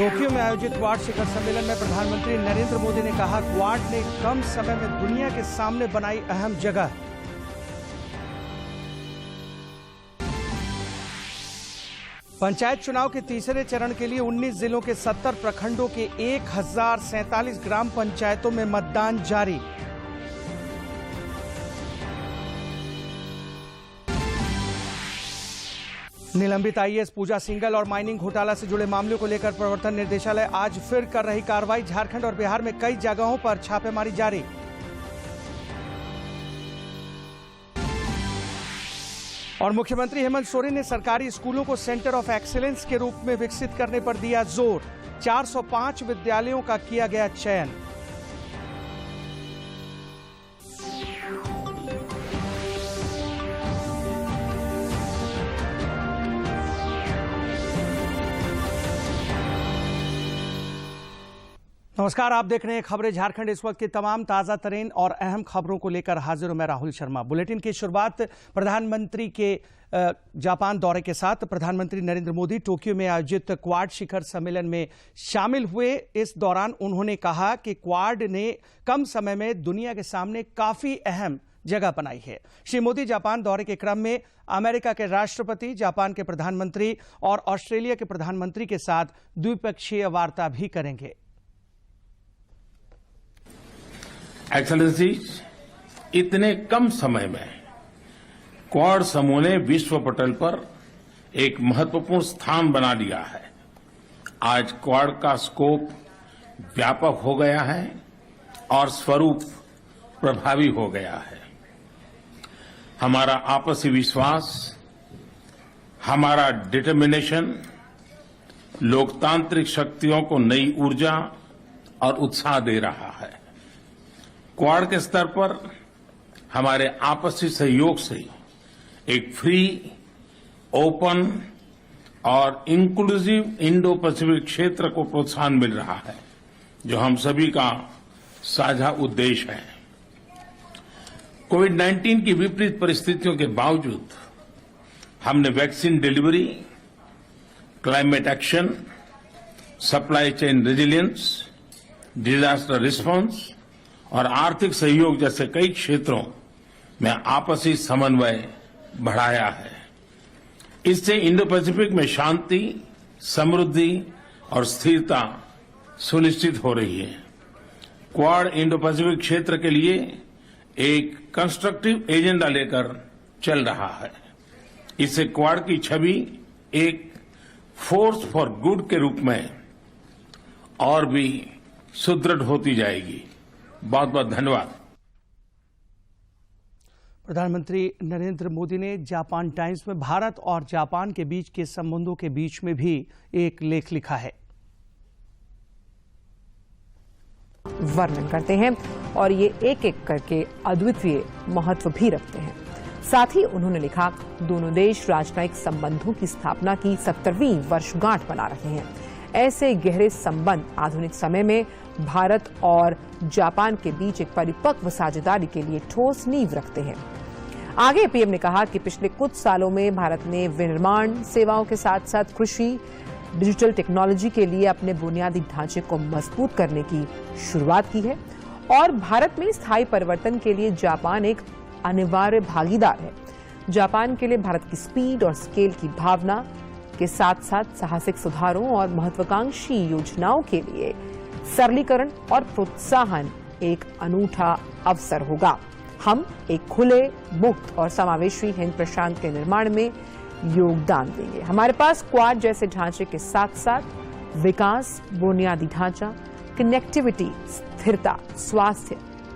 Tokyo में आयोजित quad शिखर सम्मेलन में प्रधानमंत्री नरेंद्र मोदी ने कहा, क्वाड ने कम समय में दुनिया के सामने बनाई अहम जगह। पंचायत चुनाव के तीसरे चरण के लिए 19 जिलों के 70 प्रखंडों के 1047 ग्राम पंचायतों में मतदान जारी। निलंबित आईएएस पूजा सिंघल और माइनिंग घोटाला से जुड़े मामलों को लेकर प्रवर्तन निदेशालय आज फिर कर रही कार्रवाई। झारखंड और बिहार में कई जगहों पर छापेमारी जारी। और मुख्यमंत्री हेमंत सोरेन ने सरकारी स्कूलों को सेंटर ऑफ एक्सीलेंस के रूप में विकसित करने पर दिया जोर। 405 विद्यालयों का किया गया चयन। नमस्कार, आप देख रहे हैं खबरें झारखंड। इस वक्त की तमाम ताजा तरीन और अहम खबरों को लेकर हाजिर हूं मैं राहुल शर्मा। बुलेटिन की शुरुआत प्रधानमंत्री के जापान दौरे के साथ। प्रधानमंत्री नरेंद्र मोदी टोक्यो में आयोजित क्वाड शिखर सम्मेलन में शामिल हुए। इस दौरान उन्होंने कहा कि क्वाड ने कम समय में दुनिया के सामने काफी अहम जगह बनाई है। श्री मोदी जापान दौरे के क्रम में अमेरिका के राष्ट्रपति, जापान के प्रधानमंत्री और ऑस्ट्रेलिया के प्रधानमंत्री के साथ द्विपक्षीय वार्ता भी करेंगे। एक्सेलेंसीज, इतने कम समय में क्वाड समूह ने विश्व पटल पर एक महत्वपूर्ण स्थान बना लिया है। आज क्वाड का स्कोप व्यापक हो गया है और स्वरूप प्रभावी हो गया है। हमारा आपसी विश्वास, हमारा डिटर्मिनेशन लोकतांत्रिक शक्तियों को नई ऊर्जा और उत्साह दे रहा है। क्वाड के स्तर पर हमारे आपसी सहयोग से एक फ्री, ओपन और इंक्लूसिव इंडो पैसिफिक क्षेत्र को प्रोत्साहन मिल रहा है, जो हम सभी का साझा उद्देश्य है। कोविड-19 की विपरीत परिस्थितियों के बावजूद हमने vaccine delivery, climate action, supply chain resilience, disaster response और आर्थिक सहयोग जैसे कई क्षेत्रों में आपसी समन्वय बढ़ाया है। इससे इंडो पैसिफिक में शांति, समृद्धि और स्थिरता सुनिश्चित हो रही है। क्वाड इंडो पैसिफिक क्षेत्र के लिए एक कंस्ट्रक्टिव एजेंडा लेकर चल रहा है। इससे क्वाड की छवि एक फोर्स फॉर गुड के रूप में और भी सुदृढ़ होती जाएगी। बहुत बहुत धन्यवाद। प्रधानमंत्री नरेंद्र मोदी ने जापान टाइम्स में भारत और जापान के बीच के संबंधों के बीच में भी एक लेख लिखा है। वर्णन करते हैं और ये एक एक करके अद्वितीय महत्व भी रखते हैं। साथ ही उन्होंने लिखा, दोनों देश राजनयिक संबंधों की स्थापना की 70वीं वर्षगांठ मना रहे हैं। ऐसे गहरे संबंध आधुनिक समय में भारत और जापान के बीच एक परिपक्व साझेदारी के लिए ठोस नींव रखते हैं। आगे पीएम ने कहा कि पिछले कुछ सालों में भारत ने विनिर्माण सेवाओं के साथ साथ कृषि, डिजिटल टेक्नोलॉजी के लिए अपने बुनियादी ढांचे को मजबूत करने की शुरुआत की है और भारत में स्थायी परिवर्तन के लिए जापान एक अनिवार्य भागीदार है। जापान के लिए भारत की स्पीड और स्केल की भावना के साथ साथ साहसिक सुधारों और महत्वाकांक्षी योजनाओं के लिए सरलीकरण और प्रोत्साहन एक अनूठा अवसर होगा। हम एक खुले, मुक्त और समावेशी हिंद प्रशांत के निर्माण में योगदान देंगे। हमारे पास क्वाड जैसे ढांचे के साथ साथ विकास, बुनियादी ढांचा, कनेक्टिविटी, स्थिरता, स्वास्थ्य,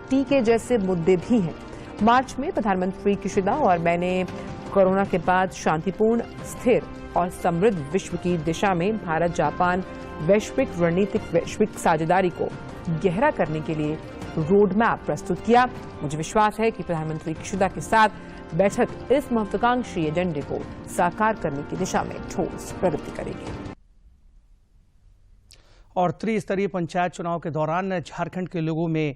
टीके जैसे मुद्दे भी हैं। मार्च में प्रधानमंत्री किशिदा और मैंने कोरोना के बाद शांतिपूर्ण, स्थिर और समृद्ध विश्व की दिशा में भारत जापान वैश्विक रणनीतिक वैश्विक साझेदारी को गहरा करने के लिए रोड मैप प्रस्तुत किया। मुझे विश्वास है कि प्रधानमंत्री किशिदा के साथ बैठक इस महत्वाकांक्षी एजेंडे को साकार करने की दिशा में ठोस प्रगति करेगी। और त्रिस्तरीय पंचायत चुनाव के दौरान झारखंड के लोगों में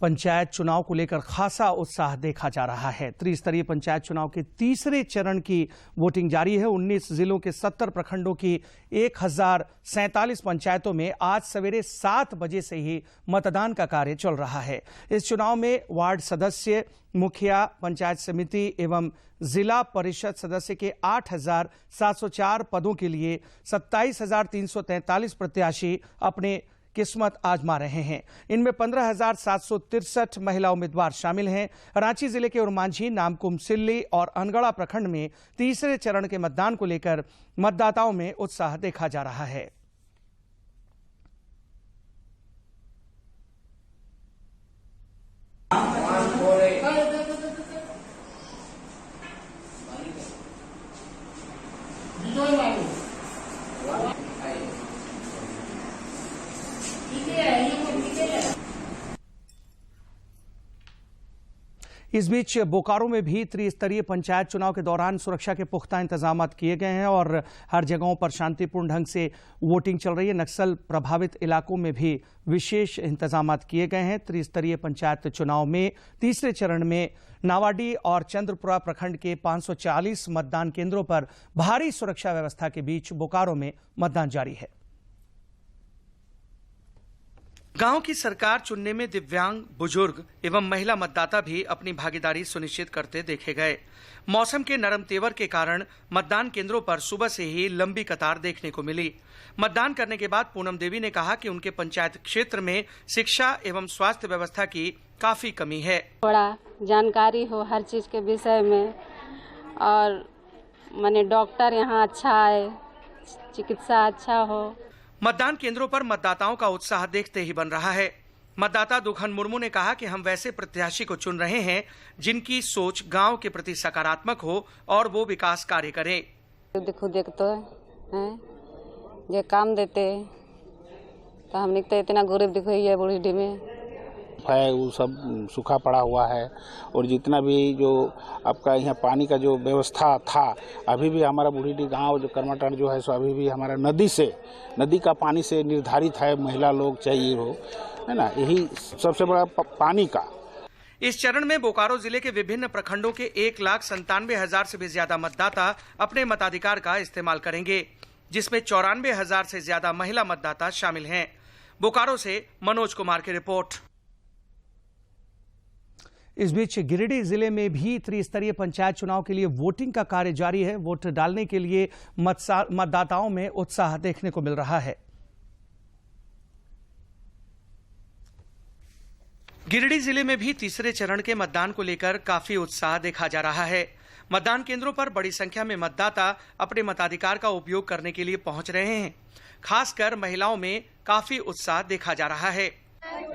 पंचायत चुनाव को लेकर खासा उत्साह देखा जा रहा है। त्रिस्तरीय पंचायत चुनाव के तीसरे चरण की वोटिंग जारी है। 19 जिलों के 70 प्रखंडों की 1047 पंचायतों में आज सवेरे 7 बजे से ही मतदान का कार्य चल रहा है। इस चुनाव में वार्ड सदस्य, मुखिया, पंचायत समिति एवं जिला परिषद सदस्य के 8,704 पदों के लिए 27,343 प्रत्याशी अपने किस्मत आजमा रहे हैं। इनमें 15,763 महिला उम्मीदवार शामिल हैं। रांची जिले के उरमांझी, नामकुम, सिल्ली और अनगढ़ा प्रखंड में तीसरे चरण के मतदान को लेकर मतदाताओं में उत्साह देखा जा रहा है। इस बीच बोकारो में भी त्रिस्तरीय पंचायत चुनाव के दौरान सुरक्षा के पुख्ता इंतजाम किए गए हैं और हर जगहों पर शांतिपूर्ण ढंग से वोटिंग चल रही है। नक्सल प्रभावित इलाकों में भी विशेष इंतजाम किए गए हैं। त्रिस्तरीय पंचायत चुनाव में तीसरे चरण में नावाडी और चंद्रपुरा प्रखंड के 540 मतदान केंद्रों पर भारी सुरक्षा व्यवस्था के बीच बोकारो में मतदान जारी है। गांव की सरकार चुनने में दिव्यांग, बुजुर्ग एवं महिला मतदाता भी अपनी भागीदारी सुनिश्चित करते देखे गए। मौसम के नरम तेवर के कारण मतदान केंद्रों पर सुबह से ही लंबी कतार देखने को मिली। मतदान करने के बाद पूनम देवी ने कहा कि उनके पंचायत क्षेत्र में शिक्षा एवं स्वास्थ्य व्यवस्था की काफी कमी है। थोड़ा जानकारी हो हर चीज के विषय में और माने डॉक्टर यहाँ अच्छा है, चिकित्सा अच्छा हो। मतदान केंद्रों पर मतदाताओं का उत्साह देखते ही बन रहा है। मतदाता दुखन मुर्मू ने कहा कि हम वैसे प्रत्याशी को चुन रहे हैं जिनकी सोच गांव के प्रति सकारात्मक हो और वो विकास कार्य करें। देखते हैं ये काम देते तो हम निकते इतना गरीब दिखो ये बूढ़ी में है, वो सब सूखा पड़ा हुआ है और जितना भी जो आपका यहाँ पानी का जो व्यवस्था था, अभी भी हमारा बूढ़ी गांव जो कर्मटान जो है सो अभी भी हमारा नदी का पानी से निर्धारित है। महिला लोग चाहिए हो, है ना, यही सबसे बड़ा पानी का। इस चरण में बोकारो जिले के विभिन्न प्रखंडों के 1,97,000 से भी ज्यादा मतदाता अपने मताधिकार का इस्तेमाल करेंगे, जिसमें 94,000 से ज्यादा महिला मतदाता शामिल हैं। बोकारो से मनोज कुमार की रिपोर्ट। इस बीच गिरिडीह जिले में भी त्रिस्तरीय पंचायत चुनाव के लिए वोटिंग का कार्य जारी है। वोट डालने के लिए मतदाताओं में उत्साह देखने को मिल रहा है। गिरिडीह जिले में भी तीसरे चरण के मतदान को लेकर काफी उत्साह देखा जा रहा है। मतदान केंद्रों पर बड़ी संख्या में मतदाता अपने मताधिकार का उपयोग करने के लिए पहुंच रहे हैं। खासकर महिलाओं में काफी उत्साह देखा जा रहा है।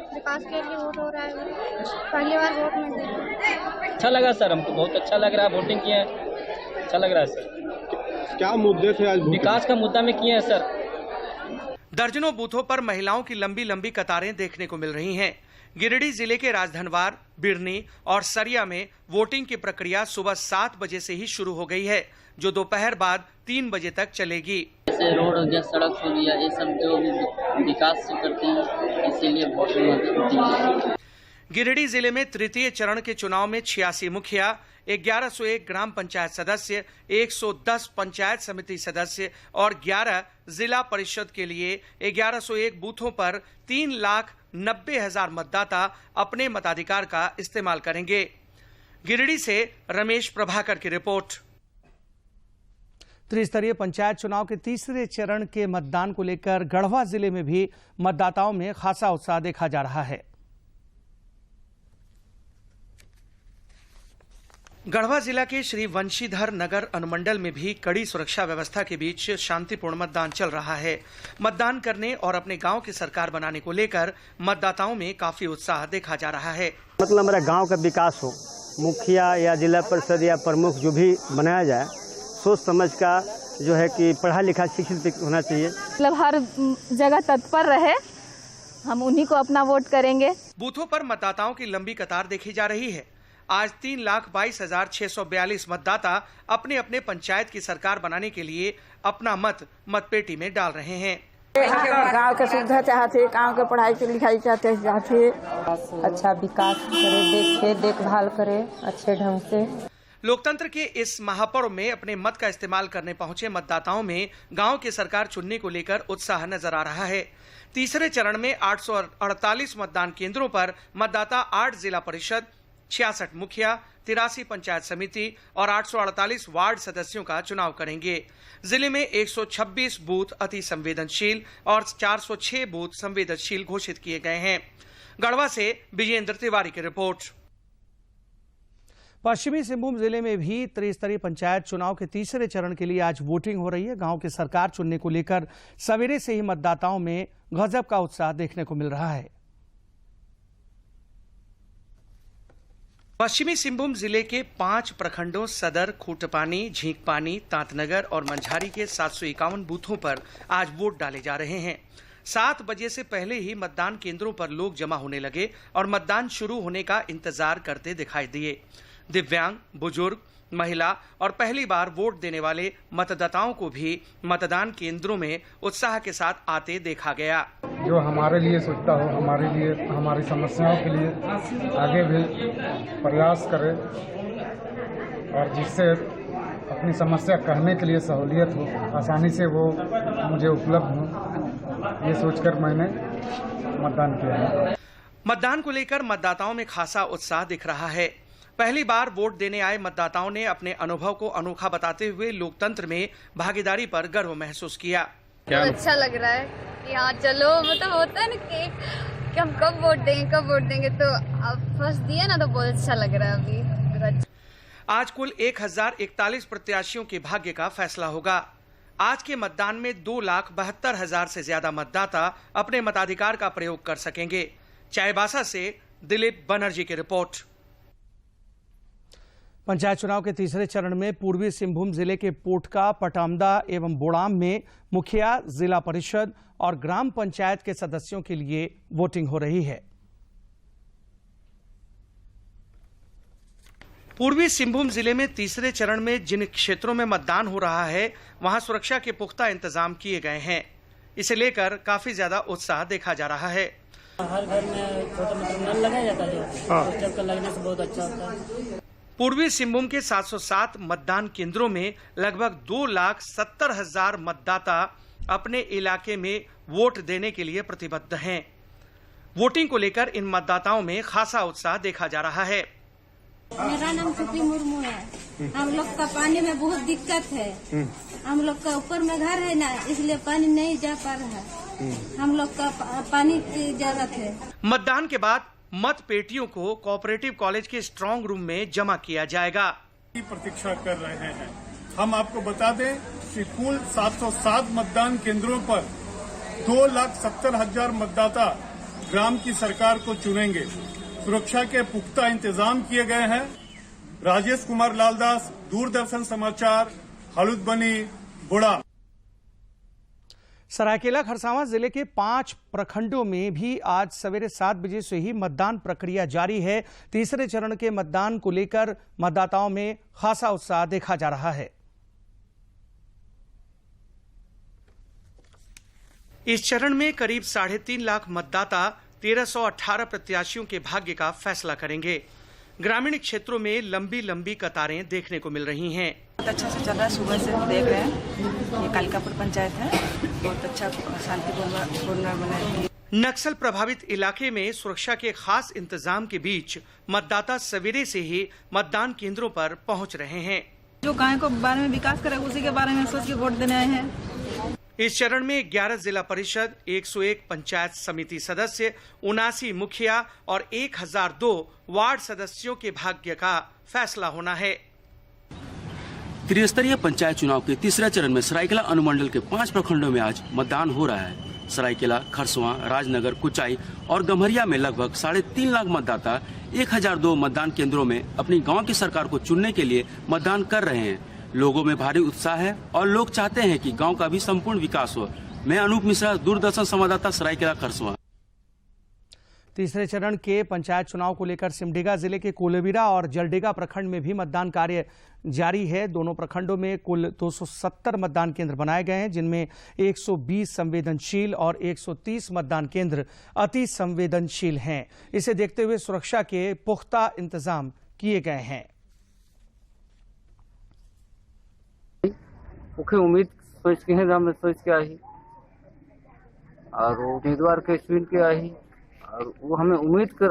विकास के लिए वोट हो रहा है, पहली बार वोट मिल रहा है। अच्छा लगा सर, हमको बहुत अच्छा लग रहा है। वोटिंग किए हैं, अच्छा लग रहा है सर। क्या मुद्दे थे आज? विकास का मुद्दा में किए हैं सर। दर्जनों बूथों पर महिलाओं की लंबी लंबी कतारें देखने को मिल रही हैं। गिरिडीह जिले के राजधनवार, बिरनी और सरिया में वोटिंग की प्रक्रिया सुबह 7 बजे से ही शुरू हो गई है, जो दोपहर बाद 3 बजे तक चलेगी। जैसे रोड हो गया, सड़क हो गया, ये सब जो विकास से करते हैं, इसीलिए बहुत मदद होती है। गिरिडीह जिले में तृतीय चरण के चुनाव में 86 मुखिया, 1101 ग्राम पंचायत सदस्य, 110 पंचायत समिति सदस्य और 11 जिला परिषद के लिए 1101 बूथों पर 3,90,000 मतदाता अपने मताधिकार का इस्तेमाल करेंगे। गिरिडीह से रमेश प्रभाकर की रिपोर्ट। त्रिस्तरीय पंचायत चुनाव के तीसरे चरण के मतदान को लेकर गढ़वा जिले में भी मतदाताओं में खासा उत्साह देखा जा रहा है। गढ़वा जिला के श्री वंशीधर नगर अनुमंडल में भी कड़ी सुरक्षा व्यवस्था के बीच शांतिपूर्ण मतदान चल रहा है। मतदान करने और अपने गांव की सरकार बनाने को लेकर मतदाताओं में काफी उत्साह देखा जा रहा है। मतलब हमारा गांव का विकास हो, मुखिया या जिला परिषद या प्रमुख जो भी बनाया जाए, सोच समझ का जो है कि पढ़ा लिखा शिक्षित होना चाहिए। मतलब हर जगह तत्पर रहे, हम उन्हीं को अपना वोट करेंगे। बूथों पर मतदाताओं की लंबी कतार देखी जा रही है। आज 3,22,642 मतदाता अपने अपने पंचायत की सरकार बनाने के लिए अपना मतपेटी में डाल रहे हैं। गांव के सुविधा चाहते, गांव के पढ़ाई के लिखाई चाहते। अच्छा विकास करे, देखभाल करे अच्छे ढंग से। लोकतंत्र के इस महापर्व में अपने मत का इस्तेमाल करने पहुंचे मतदाताओं में गांव की सरकार चुनने को लेकर उत्साह नजर आ रहा है। तीसरे चरण में 848 मतदान केंद्रों पर मतदाता 8 जिला परिषद, 66 मुखिया, 83 पंचायत समिति और 848 वार्ड सदस्यों का चुनाव करेंगे। जिले में 126 बूथ अति संवेदनशील और 406 बूथ संवेदनशील घोषित किए गए हैं। गढ़वा से विजेंद्र तिवारी की रिपोर्ट। पश्चिमी सिंहभूम जिले में भी त्रिस्तरीय पंचायत चुनाव के तीसरे चरण के लिए आज वोटिंग हो रही है। गांव की सरकार चुनने को लेकर सवेरे से ही मतदाताओं में गजब का उत्साह देखने को मिल रहा है। पश्चिमी सिंहभूम जिले के 5 प्रखंडों सदर, खूंटपानी, झींकपानी, तांतनगर और मंझारी के 751 बूथों पर आज वोट डाले जा रहे हैं। 7 बजे से पहले ही मतदान केंद्रों पर लोग जमा होने लगे और मतदान शुरू होने का इंतजार करते दिखाई दिए। दिव्यांग, बुजुर्ग, महिला और पहली बार वोट देने वाले मतदाताओं को भी मतदान केंद्रों में उत्साह के साथ आते देखा गया। जो हमारे लिए सोचता हो, हमारे लिए, हमारी समस्याओं के लिए आगे भी प्रयास करे और जिससे अपनी समस्या कहने के लिए सहूलियत हो, आसानी से वो मुझे उपलब्ध हो, ये सोचकर मैंने मतदान किया है। मतदान को लेकर मतदाताओं में खासा उत्साह दिख रहा है। पहली बार वोट देने आए मतदाताओं ने अपने अनुभव को अनोखा बताते हुए लोकतंत्र में भागीदारी पर गर्व महसूस किया। बहुत अच्छा लग रहा है कि हाँ चलो, मतलब होता है ना कि हम कब वोट देंगे तो अब फर्स्ट दिया ना तो बहुत अच्छा लग रहा है अभी। आज कुल 1041 प्रत्याशियों के भाग्य का फैसला होगा। आज के मतदान में 2,72,000 से ज्यादा मतदाता अपने मताधिकार का प्रयोग कर सकेंगे। चाईबासा से दिलीप बनर्जी की रिपोर्ट। पंचायत चुनाव के तीसरे चरण में पूर्वी सिंहभूम जिले के पोटका, पटामदा एवं बोड़ाम में मुखिया, जिला परिषद और ग्राम पंचायत के सदस्यों के लिए वोटिंग हो रही है। पूर्वी सिंहभूम जिले में तीसरे चरण में जिन क्षेत्रों में मतदान हो रहा है वहां सुरक्षा के पुख्ता इंतजाम किए गए हैं। इसे लेकर काफी ज्यादा उत्साह देखा जा रहा है। हर घर में छोटा मतलब नल लगाया जाता है, जब लगने से बहुत अच्छा होता है। पूर्वी सिंहभूम के 707 मतदान केंद्रों में लगभग 2,70,000 मतदाता अपने इलाके में वोट देने के लिए प्रतिबद्ध हैं। वोटिंग को लेकर इन मतदाताओं में खासा उत्साह देखा जा रहा है। मेरा नाम सुप्री मुर्मू है। हम लोग का पानी में बहुत दिक्कत है। हम लोग का ऊपर में घर है ना, इसलिए पानी नहीं जा पा रहा है। हम लोग का पानी की जरूरत है। मतदान के बाद मत पेटियों को कोऑपरेटिव कॉलेज के स्ट्रांग रूम में जमा किया जाएगा। प्रतीक्षा कर रहे हैं। हम आपको बता दें कि कुल 707 मतदान केंद्रों पर 2,70,000 मतदाता ग्राम की सरकार को चुनेंगे। सुरक्षा के पुख्ता इंतजाम किए गए हैं। राजेश कुमार लालदास, दूरदर्शन समाचार, हलुदबनी, बुड़ा। सरायकेला खरसावां जिले के 5 प्रखंडों में भी आज सवेरे 7 बजे से ही मतदान प्रक्रिया जारी है। तीसरे चरण के मतदान को लेकर मतदाताओं में खासा उत्साह देखा जा रहा है। इस चरण में करीब 3.5 लाख मतदाता 1,318 प्रत्याशियों के भाग्य का फैसला करेंगे। ग्रामीण क्षेत्रों में लंबी लंबी कतारें देखने को मिल रही हैं। बहुत अच्छा से चल रहा है, सुबह से देख रहे हैं। ये कालिकापुर पंचायत है, बहुत अच्छा शांतिपूर्ण बनाई। नक्सल प्रभावित इलाके में सुरक्षा के खास इंतजाम के बीच मतदाता सवेरे से ही मतदान केंद्रों पर पहुंच रहे हैं। जो गांव को बारे में विकास करे उसी के बारे में सोच के वोट देने आए हैं। इस चरण में 11 जिला परिषद, 101 पंचायत समिति सदस्य, 79 मुखिया और 1002 वार्ड सदस्यों के भाग्य का फैसला होना है। त्रिस्तरीय पंचायत चुनाव के तीसरे चरण में सरायकेला अनुमंडल के 5 प्रखंडों में आज मतदान हो रहा है। सरायकेला, खरसवां, राजनगर, कुचाई और गम्हरिया में लगभग 3.5 लाख मतदाता 1002 मतदान केंद्रों में अपनी गांव की सरकार को चुनने के लिए मतदान कर रहे हैं। लोगों में भारी उत्साह है और लोग चाहते हैं कि गांव का भी संपूर्ण विकास हो। मैं अनूप मिश्रा, दूरदर्शन संवाददाता, सरायकेला, खरसवां। तीसरे चरण के पंचायत चुनाव को लेकर सिमडेगा जिले के कोलेबिरा और जलडेगा प्रखंड में भी मतदान कार्य जारी है। दोनों प्रखंडों में कुल 270 मतदान केंद्र बनाए गए हैं, जिनमें 120 संवेदनशील और 130 मतदान केंद्र अति संवेदनशील हैं। इसे देखते हुए सुरक्षा के पुख्ता इंतजाम किए गए हैं। मुख्य उम्मीद सोच के हैं, हम सोच के आई और उम्मीदवार के स्पिन के आई और वो हमें उम्मीद कर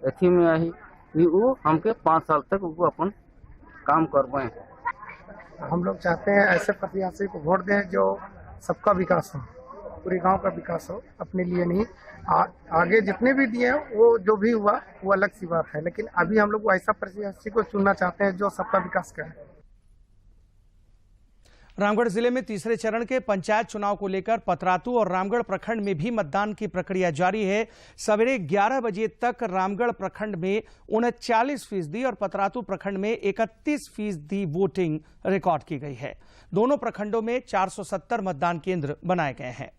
अथी में आई कि वो हमके 5 साल तक वो अपन काम करवाएं। हम लोग चाहते हैं ऐसे प्रत्याशी को वोट दें जो सबका विकास हो, पूरे गांव का विकास हो, अपने लिए नहीं। आगे जितने भी दिए हैं वो जो भी हुआ वो अलग सी बात है, लेकिन अभी हम लोग ऐसा प्रत्याशी को चुनना चाहते हैं जो सबका विकास करे। रामगढ़ जिले में तीसरे चरण के पंचायत चुनाव को लेकर पतरातू और रामगढ़ प्रखंड में भी मतदान की प्रक्रिया जारी है। सवेरे 11 बजे तक रामगढ़ प्रखंड में 39% और पतरातू प्रखंड में 31% वोटिंग रिकॉर्ड की गई है। दोनों प्रखंडों में 470 मतदान केंद्र बनाए गए हैं।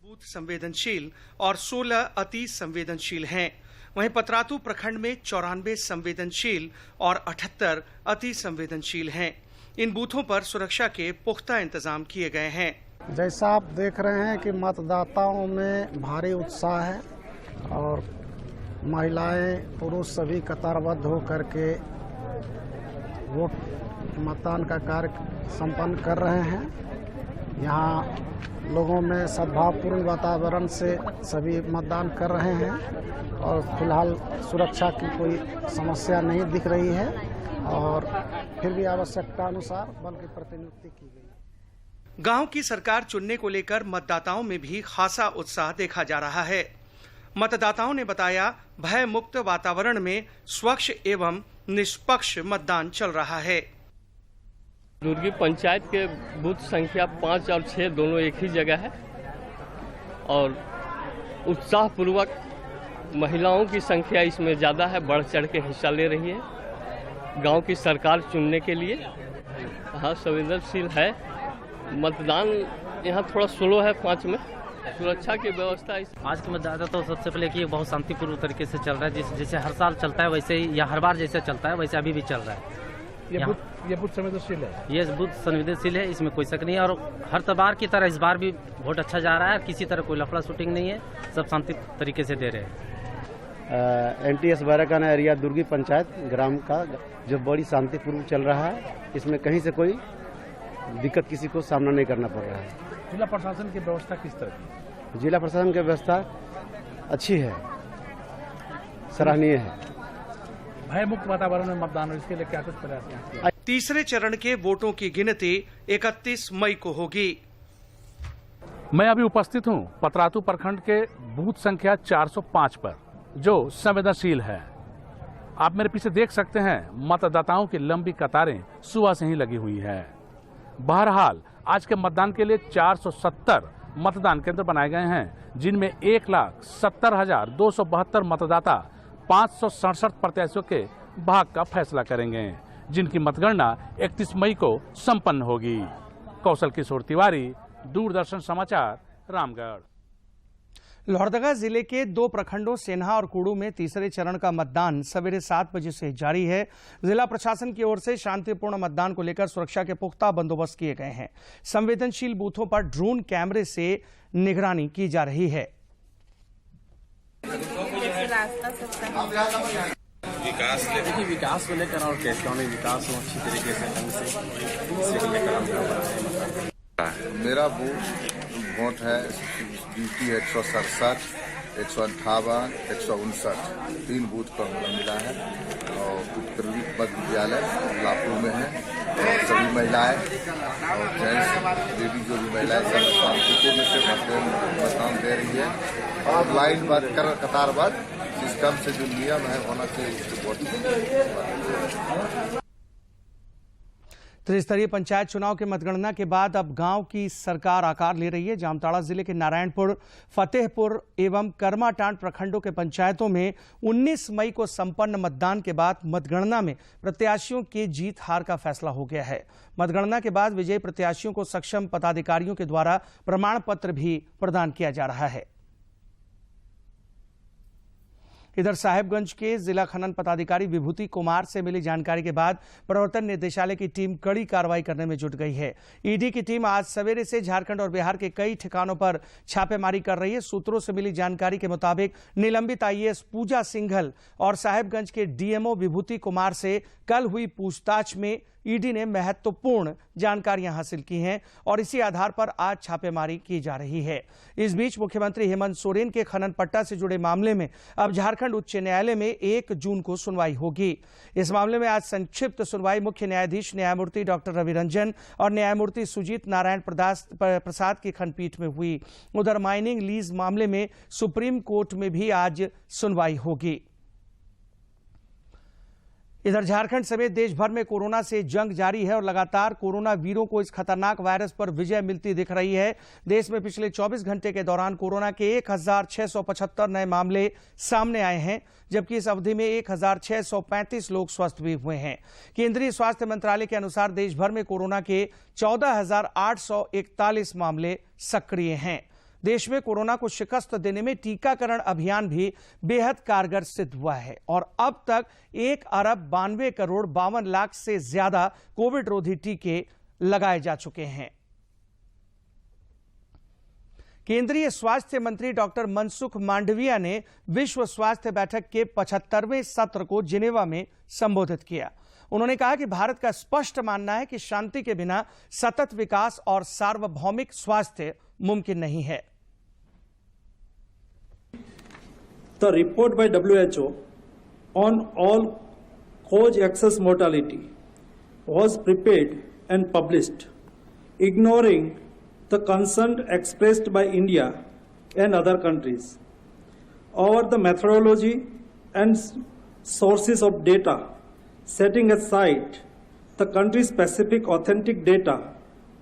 बूथ संवेदनशील और 16 अति संवेदनशील हैं। वहीं पतरातू प्रखंड में 94 संवेदनशील और 78 अति संवेदनशील हैं। इन बूथों पर सुरक्षा के पुख्ता इंतजाम किए गए हैं। जैसा आप देख रहे हैं कि मतदाताओं में भारी उत्साह है और महिलाएं पुरुष सभी कतारबद्ध होकर के वोट मतदान का कार्य संपन्न कर रहे हैं। यहाँ लोगों में सद्भावपूर्ण वातावरण से सभी मतदान कर रहे हैं और फिलहाल सुरक्षा की कोई समस्या नहीं दिख रही है और फिर भी आवश्यकता अनुसार बल की प्रतिनियुक्ति की गई। गांव की सरकार चुनने को लेकर मतदाताओं में भी खासा उत्साह देखा जा रहा है। मतदाताओं ने बताया, भय मुक्त वातावरण में स्वच्छ एवं निष्पक्ष मतदान चल रहा है। दुर्गी पंचायत के बूथ संख्या 5 और 6 दोनों एक ही जगह है और उत्साहपूर्वक महिलाओं की संख्या इसमें ज़्यादा है, बढ़ चढ़ के हिस्सा ले रही है गांव की सरकार चुनने के लिए। हाँ, संवेदनशील है मतदान। यहाँ थोड़ा स्लो है 5 में। सुरक्षा की व्यवस्था आज के मतदाता तो सबसे पहले कि बहुत शांतिपूर्ण तरीके से चल रहा है। जैसे हर साल चलता है वैसे ही, या हर बार जैसे चलता है वैसे अभी भी चल रहा है। ये बूथ संवेदनशील है। ये बूथ संवेदनशील है, इसमें कोई शक नहीं है और हर बार की तरह इस बार भी वोट अच्छा जा रहा है। किसी तरह कोई लफड़ा शूटिंग नहीं है, सब शांति तरीके से दे रहे हैं। NTS बैराकाना एरिया दुर्गी पंचायत ग्राम का जो बड़ी शांतिपूर्ण चल रहा है, इसमें कहीं से कोई दिक्कत किसी को सामना नहीं करना पड़ रहा है। जिला प्रशासन की व्यवस्था किस तरह की? जिला प्रशासन की व्यवस्था अच्छी है, सराहनीय है। भय मुक्त वातावरण में मतदान हो, इसके लिए क्या कुछ प्रयास किया? तीसरे चरण के वोटों की गिनती 31 मई को होगी। मैं अभी उपस्थित हूं पतरातू प्रखंड के बूथ संख्या 405 पर, जो संवेदनशील है। आप मेरे पीछे देख सकते हैं मतदाताओं की लंबी कतारें सुबह से ही लगी हुई है। बहरहाल आज के मतदान के लिए 470 मतदान केंद्र बनाए गए हैं, जिनमें 1,70,272 मतदाता 567 प्रत्याशियों के भाग का फैसला करेंगे, जिनकी मतगणना 31 मई को संपन्न होगी। कौशल किशोर तिवारी, दूरदर्शन समाचार, रामगढ़। लोहरदगा जिले के 2 प्रखंडों सेन्हा और कुड़ू में तीसरे चरण का मतदान सवेरे 7 बजे से जारी है। जिला प्रशासन की ओर से शांतिपूर्ण मतदान को लेकर सुरक्षा के पुख्ता बंदोबस्त किए गए हैं। संवेदनशील बूथों पर ड्रोन कैमरे से निगरानी की जा रही है। विकास को लेकर और कैसे विकास हो अच्छी तरीके से ढंग से मेरा वोट है ड्यूटी 167, 158, 159 3 बूथ पर मिला है और उत्तरी मध्य विद्यालय लापू में है और सभी महिलाएं और जेंट्स लेडी जो भी महिलाएं सब शांतिपूर्ण से मतदान दे रही है और लाइन बात कर कतारबद्ध सिस्टम से जो नियम है होना चाहिए उसको वोट। त्रिस्तरीय पंचायत चुनाव के मतगणना के बाद अब गांव की सरकार आकार ले रही है। जामताड़ा जिले के नारायणपुर, फतेहपुर एवं करमाटांड प्रखंडों के पंचायतों में 19 मई को संपन्न मतदान के बाद मतगणना में प्रत्याशियों के जीत हार का फैसला हो गया है। मतगणना के बाद विजयी प्रत्याशियों को सक्षम पदाधिकारियों के द्वारा प्रमाण पत्र भी प्रदान किया जा रहा है। इधर साहेबगंज के जिला खनन पदाधिकारी विभूति कुमार से मिली जानकारी के बाद प्रवर्तन निदेशालय की टीम कड़ी कार्रवाई करने में जुट गई है। ईडी की टीम आज सवेरे से झारखंड और बिहार के कई ठिकानों पर छापेमारी कर रही है। सूत्रों से मिली जानकारी के मुताबिक निलंबित आईएएस पूजा सिंघल और साहेबगंज के डीएमओ विभूति कुमार से कल हुई पूछताछ में ईडी ने महत्वपूर्ण जानकारियां हासिल की हैं और इसी आधार पर आज छापेमारी की जा रही है। इस बीच मुख्यमंत्री हेमंत सोरेन के खनन पट्टा से जुड़े मामले में अब झारखंड उच्च न्यायालय में 1 जून को सुनवाई होगी। इस मामले में आज संक्षिप्त सुनवाई मुख्य न्यायाधीश न्यायमूर्ति डॉक्टर रवि रंजन और न्यायमूर्ति सुजीत नारायण प्रसाद की खंडपीठ में हुई। उधर माइनिंग लीज मामले में सुप्रीम कोर्ट में भी आज सुनवाई होगी। इधर झारखंड समेत देश भर में कोरोना से जंग जारी है और लगातार कोरोना वीरों को इस खतरनाक वायरस पर विजय मिलती दिख रही है। देश में पिछले 24 घंटे के दौरान कोरोना के 1675 नए मामले सामने आए हैं, जबकि इस अवधि में 1635 लोग स्वस्थ भी हुए हैं। केंद्रीय स्वास्थ्य मंत्रालय के अनुसार देश भर में कोरोना के 14,841 मामले सक्रिय हैं। देश में कोरोना को शिकस्त देने में टीकाकरण अभियान भी बेहद कारगर सिद्ध हुआ है और अब तक 1,92,52,00,000 से ज्यादा कोविड रोधी टीके लगाए जा चुके हैं। केंद्रीय स्वास्थ्य मंत्री डॉक्टर मनसुख मांडविया ने विश्व स्वास्थ्य बैठक के 75वें सत्र को जिनेवा में संबोधित किया। उन्होंने कहा कि भारत का स्पष्ट मानना है कि शांति के बिना सतत विकास और सार्वभौमिक स्वास्थ्य मुमकिन नहीं है। The report by WHO on all cause excess mortality was prepared and published, ignoring the concern expressed by India and other countries. Over the methodology and sources of data, setting aside the country-specific authentic data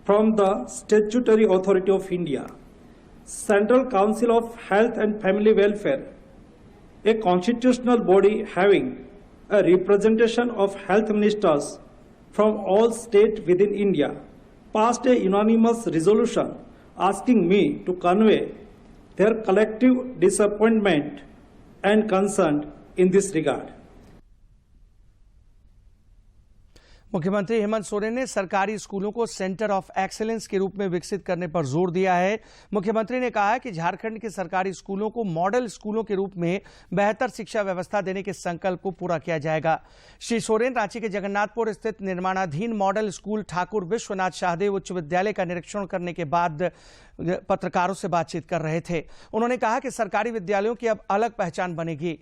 from the Statutory Authority of India, Central Council of Health and Family Welfare, a constitutional body having a representation of health ministers from all states within India, passed a unanimous resolution asking me to convey their collective disappointment and concern in this regard. मुख्यमंत्री हेमंत सोरेन ने सरकारी स्कूलों को centre of excellence के रूप में विकसित करने पर जोर दिया है। मुख्यमंत्री ने कहा कि झारखंड के सरकारी स्कूलों को मॉडल स्कूलों के रूप में बेहतर शिक्षा व्यवस्था देने के संकल्प को पूरा किया जाएगा। श्री सोरेन रांची के जगन्नाथपुर स्थित निर्माणाधीन मॉडल स्कूल ठाकुर विश्वनाथ शाहदेव उच्च विद्यालय का निरीक्षण करने के बाद पत्रकारों से बातचीत कर रहे थे। उन्होंने कहा कि सरकारी विद्यालयों की अब अलग पहचान बनेगी।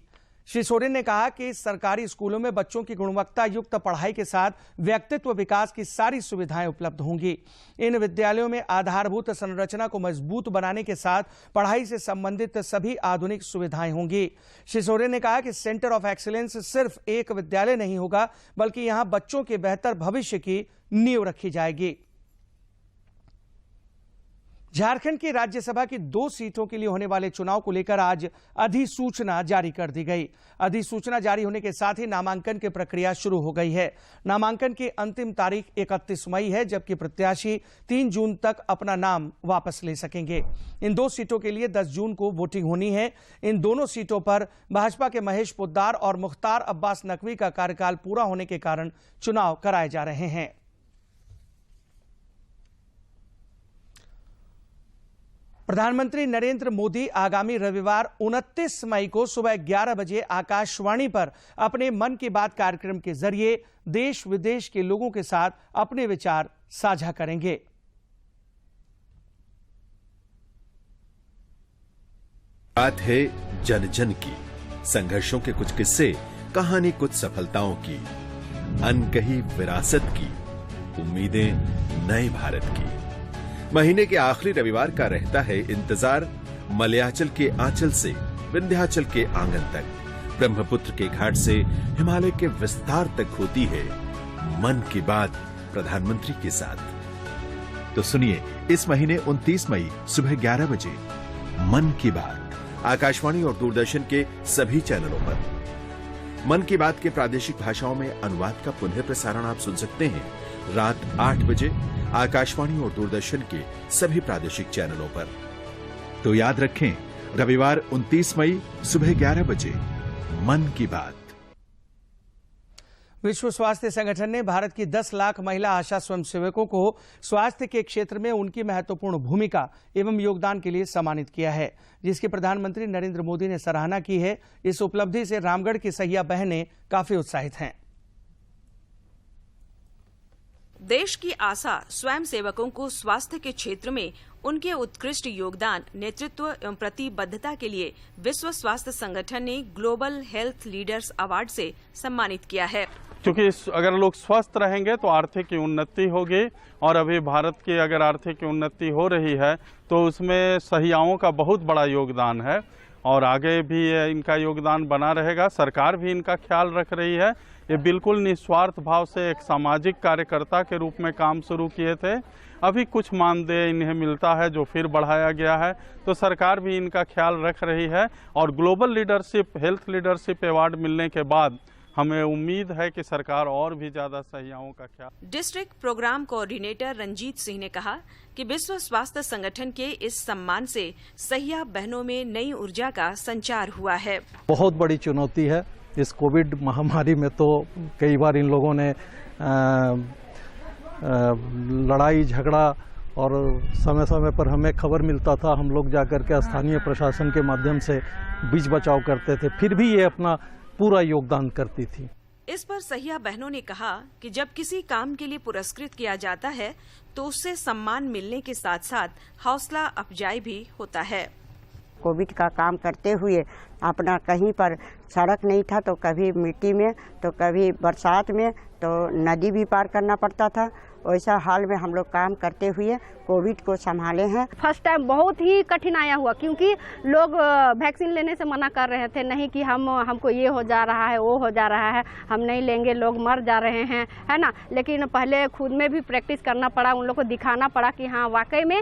श्री सोरेन ने कहा कि सरकारी स्कूलों में बच्चों की गुणवत्ता युक्त पढ़ाई के साथ व्यक्तित्व विकास की सारी सुविधाएं उपलब्ध होंगी। इन विद्यालयों में आधारभूत संरचना को मजबूत बनाने के साथ पढ़ाई से संबंधित सभी आधुनिक सुविधाएं होंगी। श्री सोरेन ने कहा कि सेंटर ऑफ एक्सीलेंस सिर्फ एक विद्यालय नहीं होगा, बल्कि यहां बच्चों के बेहतर भविष्य की नींव रखी जाएगी। झारखंड की राज्यसभा की 2 सीटों के लिए होने वाले चुनाव को लेकर आज अधिसूचना जारी कर दी गई। अधिसूचना जारी होने के साथ ही नामांकन की प्रक्रिया शुरू हो गई है। नामांकन की अंतिम तारीख 31 मई है, जबकि प्रत्याशी 3 जून तक अपना नाम वापस ले सकेंगे। इन 2 सीटों के लिए 10 जून को वोटिंग होनी है। इन दोनों सीटों पर भाजपा के महेश पोद्दार और मुख्तार अब्बास नकवी का कार्यकाल पूरा होने के कारण चुनाव कराए जा रहे हैं। प्रधानमंत्री नरेंद्र मोदी आगामी रविवार 29 मई को सुबह 11 बजे आकाशवाणी पर अपने मन की बात कार्यक्रम के जरिए देश विदेश के लोगों के साथ अपने विचार साझा करेंगे। बात है जन जन की, संघर्षों के कुछ किस्से, कहानी कुछ सफलताओं की, अनकही विरासत की, उम्मीदें नए भारत की। महीने के आखिरी रविवार का रहता है इंतजार मलयाचल के आंचल से विंध्याचल के आंगन तक, ब्रह्मपुत्र के घाट से हिमालय के विस्तार तक होती है मन की बात प्रधानमंत्री के साथ। तो सुनिए इस महीने 29 मई सुबह 11 बजे मन की बात आकाशवाणी और दूरदर्शन के सभी चैनलों पर। मन की बात के प्रादेशिक भाषाओं में अनुवाद का पुनः प्रसारण आप सुन सकते हैं रात 8 बजे आकाशवाणी और दूरदर्शन के सभी प्रादेशिक चैनलों पर। तो याद रखें, रविवार 29 मई सुबह 11 बजे मन की बात। विश्व स्वास्थ्य संगठन ने भारत की 10 लाख महिला आशा स्वयंसेवकों को स्वास्थ्य के क्षेत्र में उनकी महत्वपूर्ण भूमिका एवं योगदान के लिए सम्मानित किया है, जिसकी प्रधानमंत्री नरेंद्र मोदी ने सराहना की है। इस उपलब्धि से रामगढ़ की सहिया बहनें काफी उत्साहित हैं। देश की आशा स्वयंसेवकों को स्वास्थ्य के क्षेत्र में उनके उत्कृष्ट योगदान, नेतृत्व एवं प्रतिबद्धता के लिए विश्व स्वास्थ्य संगठन ने ग्लोबल हेल्थ लीडर्स अवार्ड से सम्मानित किया है। क्योंकि अगर लोग स्वस्थ रहेंगे तो आर्थिक उन्नति होगी, और अभी भारत की अगर आर्थिक उन्नति हो रही है तो उसमें सहियाओं का बहुत बड़ा योगदान है, और आगे भी इनका योगदान बना रहेगा। सरकार भी इनका ख्याल रख रही है। ये बिल्कुल निस्वार्थ भाव से एक सामाजिक कार्यकर्ता के रूप में काम शुरू किए थे। अभी कुछ मानदेय इन्हें मिलता है जो फिर बढ़ाया गया है, तो सरकार भी इनका ख्याल रख रही है। और global leadership, health leadership award मिलने के बाद हमें उम्मीद है कि सरकार और भी ज्यादा सहियाओं का ख्याल। District programme coordinator Ranjeet Singh ने कहा कि विश्व स्वास्थ्य संगठन के इस सम्मान से सहिया बहनों में नई ऊर्जा का संचार हुआ है। बहुत बड़ी चुनौती है इस कोविड महामारी में। तो कई बार इन लोगों ने लड़ाई झगड़ा, और समय समय पर हमें खबर मिलता था, हम लोग जाकर के स्थानीय प्रशासन के माध्यम से बीच बचाव करते थे, फिर भी ये अपना पूरा योगदान करती थी। इस पर सहिया बहनों ने कहा कि जब किसी काम के लिए पुरस्कृत किया जाता है तो उससे सम्मान मिलने के साथ साथ हौसला अफजाई भी होता है। कोविड का काम करते हुए अपना कहीं पर सड़क नहीं था तो कभी मिट्टी में तो कभी बरसात में तो नदी भी पार करना पड़ता था। वैसा हाल में हम लोग काम करते हुए कोविड को संभाले हैं। फर्स्ट टाइम बहुत ही कठिन आया हुआ, क्योंकि लोग वैक्सीन लेने से मना कर रहे थे, नहीं कि हमको ये हो जा रहा है, वो हो जा रहा है, हम नहीं लेंगे, लोग मर जा रहे हैं, है ना। लेकिन पहले खुद में भी प्रैक्टिस करना पड़ा, उन लोग को दिखाना पड़ा कि हाँ वाकई में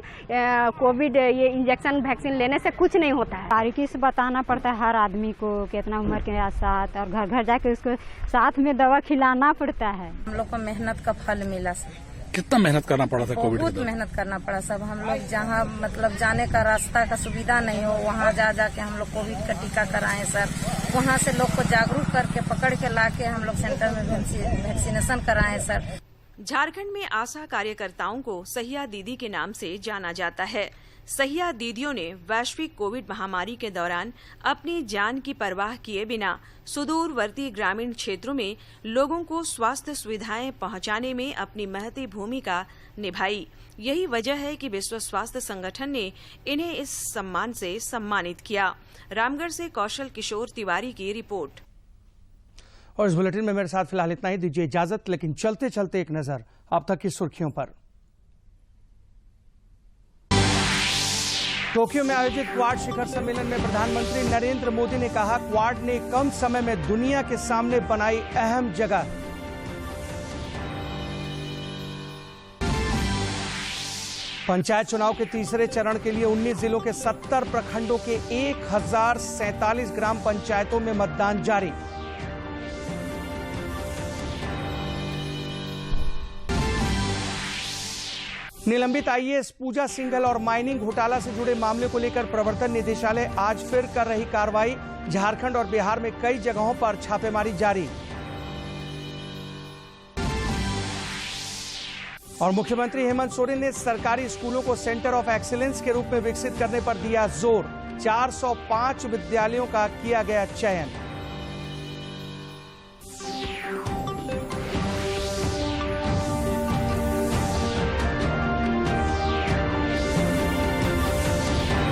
कोविड ये इंजेक्शन वैक्सीन लेने से कुछ नहीं होता है। बारीकी से बताना पड़ता है हर आदमी को कितना उम्र के साथ, और घर घर जाके उसको साथ में दवा खिलाना पड़ता है। हम लोग को मेहनत का फल मिला सर। कितना मेहनत करना पड़ा था कोविड में? बहुत मेहनत करना पड़ा सब। हम लोग जहाँ मतलब जाने का रास्ता का सुविधा नहीं हो, वहाँ जा जाके हम लोग कोविड का टीका कराएं सर। वहाँ से लोग को जागरूक करके पकड़ के लाके हम लोग सेंटर में वैक्सीनेशन कराएं सर। झारखंड में आशा कार्यकर्ताओं को सहिया दीदी के नाम से जाना जाता है। सहिया दीदियों ने वैश्विक कोविड महामारी के दौरान अपनी जान की परवाह किए बिना सुदूरवर्ती ग्रामीण क्षेत्रों में लोगों को स्वास्थ्य सुविधाएं पहुंचाने में अपनी महती भूमिका निभाई। यही वजह है कि विश्व स्वास्थ्य संगठन ने इन्हें इस सम्मान से सम्मानित किया। रामगढ़ से कौशल किशोर तिवारी की रिपोर्ट। और इस बुलेटिन में मेरे साथ फिलहाल इतना ही। दीजिए इजाजत, लेकिन चलते चलते एक नजर अब तक की सुर्खियों पर। टोक्यो में आयोजित क्वाड शिखर सम्मेलन में प्रधानमंत्री नरेंद्र मोदी ने कहा, क्वाड ने कम समय में दुनिया के सामने बनाई अहम जगह। पंचायत चुनाव के तीसरे चरण के लिए 19 जिलों के 70 प्रखंडों के 1047 ग्राम पंचायतों में मतदान जारी। निलंबित आईएएस पूजा सिंघल और माइनिंग घोटाला से जुड़े मामले को लेकर प्रवर्तन निदेशालय आज फिर कर रही कार्रवाई। झारखंड और बिहार में कई जगहों पर छापेमारी जारी। और मुख्यमंत्री हेमंत सोरेन ने सरकारी स्कूलों को सेंटर ऑफ एक्सीलेंस के रूप में विकसित करने पर दिया जोर। 405 विद्यालयों का किया गया चयन।